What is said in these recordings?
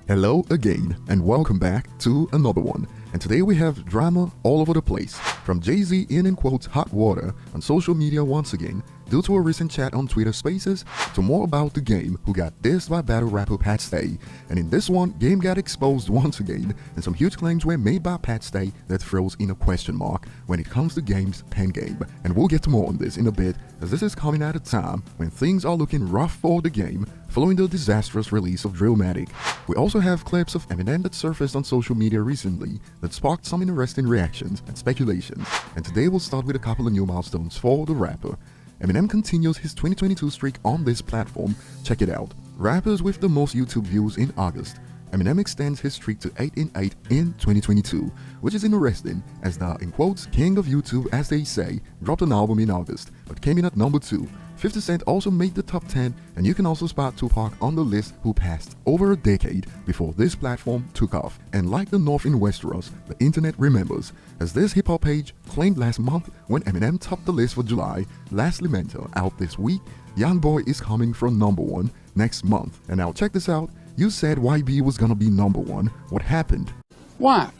Hello again, and welcome back to another one. And today we have drama all over the place. From JayZ in quotes hot water on social media once again due to a recent chat on Twitter Spaces, to more about the game who got dissed by battle rapper Pat Stay. And in this one, game got exposed once again, and some huge claims were made by Pat Stay that throws in a question mark when it comes to game's pen game. And we'll get to more on this in a bit, as this is coming at a time when things are looking rough for the game following the disastrous release of Drillmatic. We also have clips of Eminem that surfaced on social media recently that sparked some interesting reactions and speculations. And today we'll start with a couple of new milestones for the rapper. Eminem continues his 2022 streak on this platform. Check it out. Rappers with the most YouTube views in August. Eminem extends his streak to 8 in 8 in 2022, which is interesting as the, in quotes, king of YouTube as they say, dropped an album in August, but came in at number 2. 50 Cent also made the top 10, and you can also spot Tupac on the list, who passed over a decade before this platform took off. And like the North in Westeros, the internet remembers, as this hip-hop page claimed last month when Eminem topped the list for July. Lastly Mental out this week, Young Boy is coming from number 1 next month. And now check this out, you said YB was gonna be number 1, what happened? Why?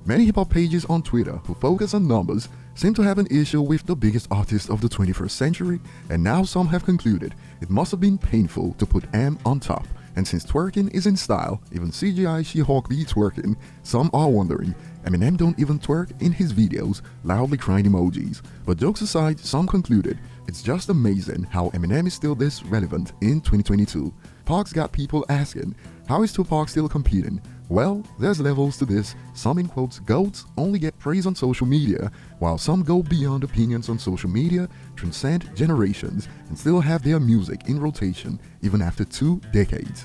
Many hip-hop pages on Twitter who focus on numbers seem to have an issue with the biggest artist of the 21st century, and now some have concluded it must have been painful to put M on top. And since twerking is in style, even CGI She-Hulk be twerking, some are wondering, Eminem don't even twerk in his videos, loudly crying emojis. But jokes aside, some concluded it's just amazing how Eminem is still this relevant in 2022. Park's got people asking, how is Tupac still competing? Well, there's levels to this. Some in quotes GOATs only get praise on social media, while some go beyond opinions on social media, transcend generations, and still have their music in rotation even after 2 decades.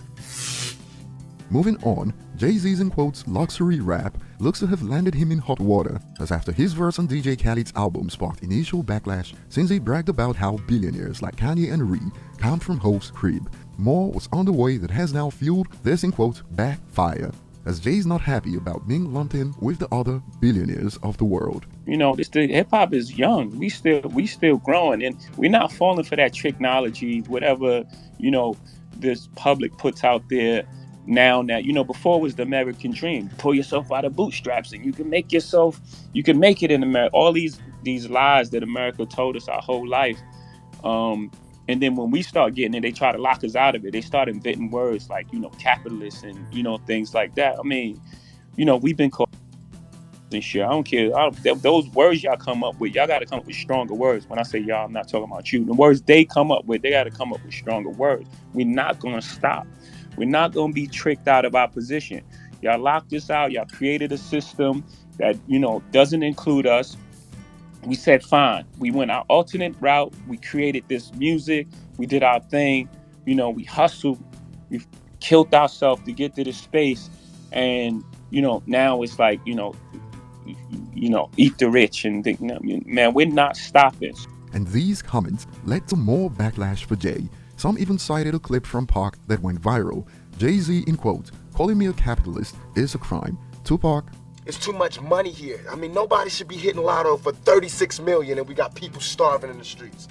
Moving on, JayZ's in quotes luxury rap looks to have landed him in hot water, as after his verse on DJ Khaled's album sparked initial backlash since he bragged about how billionaires like Kanye and Ree come from Hope's crib. More was on the way that has now fueled this in quotes backfire, as Jay's not happy about being lumped in with the other billionaires of the world. You know, the hip hop is young. We still growing, and we're not falling for that technology, whatever, you know, this public puts out there now. That, you know, before was the American dream. Pull yourself out of bootstraps and you can make it in America. All these lies that America told us our whole life. And then when we start getting it, they try to lock us out of it. They start inventing words like, you know, capitalist and, you know, things like that. I mean, you know, we've been called and shit. I don't care. Those words y'all come up with, y'all got to come up with stronger words. When I say y'all, I'm not talking about you. The words they come up with, they got to come up with stronger words. We're not going to stop. We're not going to be tricked out of our position. Y'all locked us out. Y'all created a system that, you know, doesn't include us. We said, fine. We went our alternate route. We created this music. We did our thing. You know, we hustled. We killed ourselves to get to this space. And, you know, now it's like, you know, eat the rich. And think, man, we're not stopping. And these comments led to more backlash for Jay. Some even cited a clip from Pac that went viral. JayZ in quotes, calling me a capitalist is a crime. Tupac, it's too much money here. I mean, nobody should be hitting lotto for 36 million and we got people starving in the streets.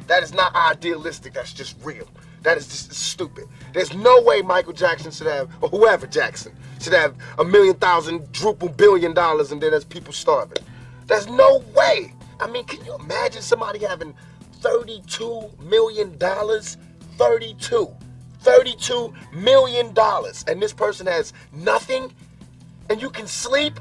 That is not idealistic, that's just real. That is just stupid. There's no way Michael Jackson should have, or whoever Jackson, should have $1,000,000 billion and then there's people starving. There's no way. I mean, can you imagine somebody having $32 million? $32 million, and this person has nothing? And you can sleep,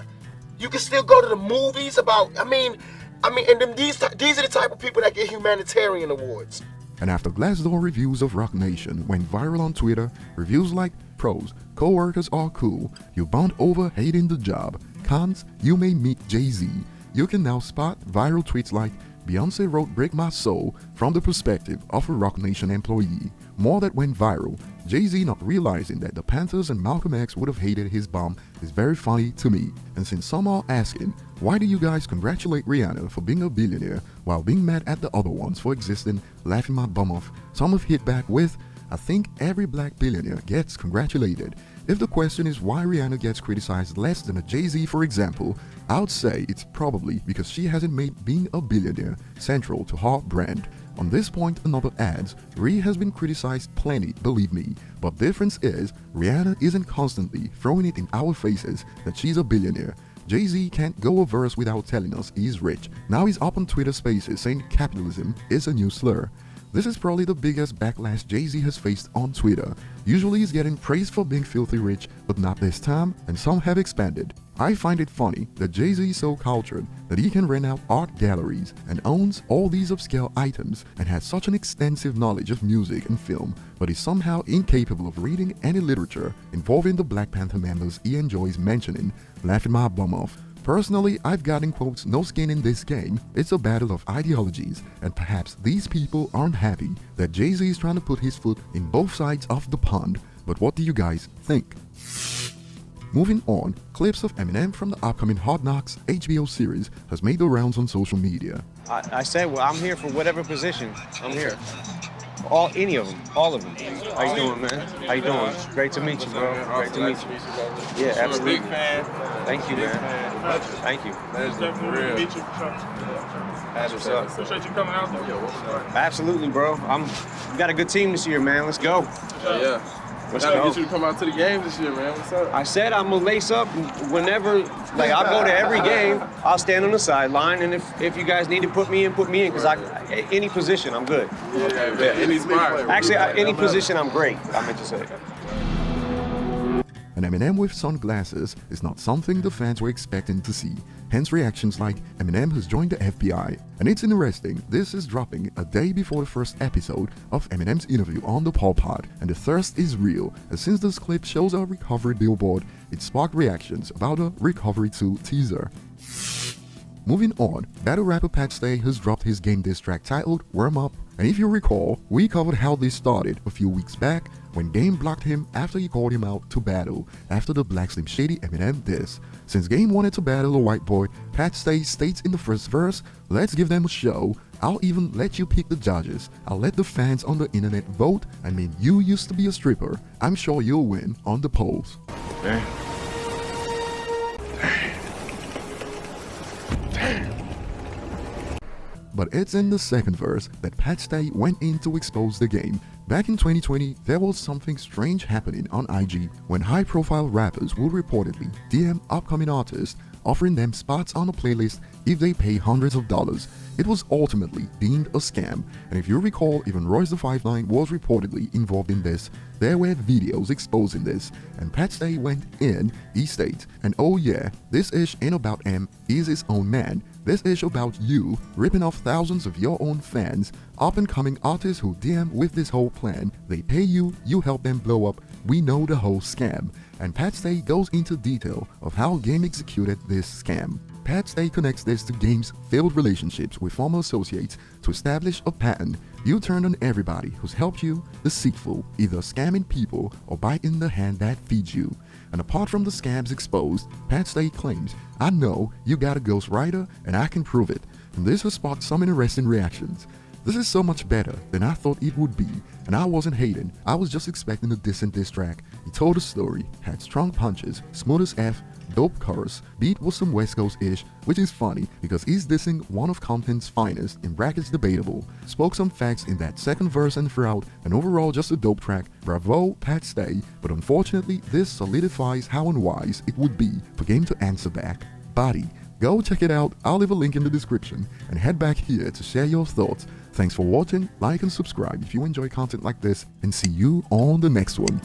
you can still go to the movies about, and then these are the type of people that get humanitarian awards. And after Glassdoor reviews of Rock Nation went viral on Twitter, reviews like pros, co-workers are cool, you bond over hating the job, cons, you may meet JayZ. You can now spot viral tweets like, Beyonce wrote Break My Soul from the perspective of a Rock Nation employee. More that went viral. JayZ not realizing that the Panthers and Malcolm X would have hated his bomb is very funny to me. And since some are asking, why do you guys congratulate Rihanna for being a billionaire while being mad at the other ones for existing, laughing my bum off, some have hit back with, I think every black billionaire gets congratulated. If the question is why Rihanna gets criticized less than a JayZ, for example, I would say it's probably because she hasn't made being a billionaire central to her brand. On this point, another adds, Ree has been criticized plenty, believe me, but difference is, Rihanna isn't constantly throwing it in our faces that she's a billionaire. JayZ can't go a verse without telling us he's rich. Now he's up on Twitter Spaces saying capitalism is a new slur. This is probably the biggest backlash JayZ has faced on Twitter. Usually he's getting praised for being filthy rich, but not this time, and some have expanded. I find it funny that JayZ is so cultured that he can rent out art galleries and owns all these upscale items and has such an extensive knowledge of music and film, but is somehow incapable of reading any literature involving the Black Panther members he enjoys mentioning, laughing my bum off. Personally, I've got in quotes no skin in this game. It's a battle of ideologies, and perhaps these people aren't happy that JayZ is trying to put his foot in both sides of the pond. But what do you guys think? Moving on, clips of Eminem from the upcoming Hard Knocks HBO series has made the rounds on social media. I said, well, I'm here for whatever position. I'm here. Any of them, all of them. How you doing, man? How you doing? Great to meet you, bro. Great to meet you. Yeah, absolutely. Big fan. Thank you, man. Thank you. That's for real. That's what's up. Appreciate you coming out there. Absolutely, bro. We got a good team this year, man. Let's go. Yeah. Let's Gotta go. get you to come out to the game this year, man. What's up? I said I'm gonna lace up whenever, like I'll go to every game. I'll stand on the sideline, and if you guys need to put me in, because any position, I'm good. Yeah. Any spot. Actually, any position, I'm great. I meant to say. And Eminem with sunglasses is not something the fans were expecting to see, hence reactions like Eminem has joined the FBI. And it's interesting, this is dropping a day before the first episode of Eminem's interview on the Paul Pod, and the thirst is real, as since this clip shows a recovery billboard, it sparked reactions about a Recovery 2 teaser. Moving on, battle rapper Pat Stay has dropped his game diss track titled Warm Up, and if you recall, we covered how this started a few weeks back when Game blocked him after he called him out to battle after the Black Slim Shady Eminem diss. Since Game wanted to battle a white boy, Pat Stay states in the first verse, "Let's give them a show. I'll even let you pick the judges. I'll let the fans on the internet vote. I mean, you used to be a stripper. I'm sure you'll win on the polls." But it's in the second verse that Pat Stay went in to expose the game. Back in 2020, there was something strange happening on IG when high-profile rappers would reportedly DM upcoming artists, offering them spots on a playlist if they pay hundreds of dollars. It was ultimately deemed a scam, and if you recall, even Royce the 5'9" was reportedly involved in this. There were videos exposing this, and Pat Stay went in, he states, and oh yeah, this ish ain't about M, he's his own man. This ish about you, ripping off thousands of your own fans, up-and-coming artists who DM with this whole plan. They pay you, you help them blow up, we know the whole scam. And Pat Stay goes into detail of how Game executed this scam. Pat Stay connects this to Game's failed relationships with former associates to establish a pattern. You turn on everybody who's helped you, deceitful, either scamming people or biting the hand that feeds you. And apart from the scams exposed, Pat Stay claims, "I know you got a ghostwriter and I can prove it." And this has sparked some interesting reactions. This is so much better than I thought it would be, and I wasn't hating, I was just expecting a decent diss track. He told a story, had strong punches, smooth as F, dope chorus, beat was some West Coast-ish, which is funny because he's dissing one of Compton's finest, in brackets debatable, spoke some facts in that second verse and throughout, and overall just a dope track. Bravo, Pat Stay, but unfortunately this solidifies how unwise it would be for Game to answer back. Body. Go check it out, I'll leave a link in the description, and head back here to share your thoughts. Thanks for watching, like and subscribe if you enjoy content like this, and see you on the next one.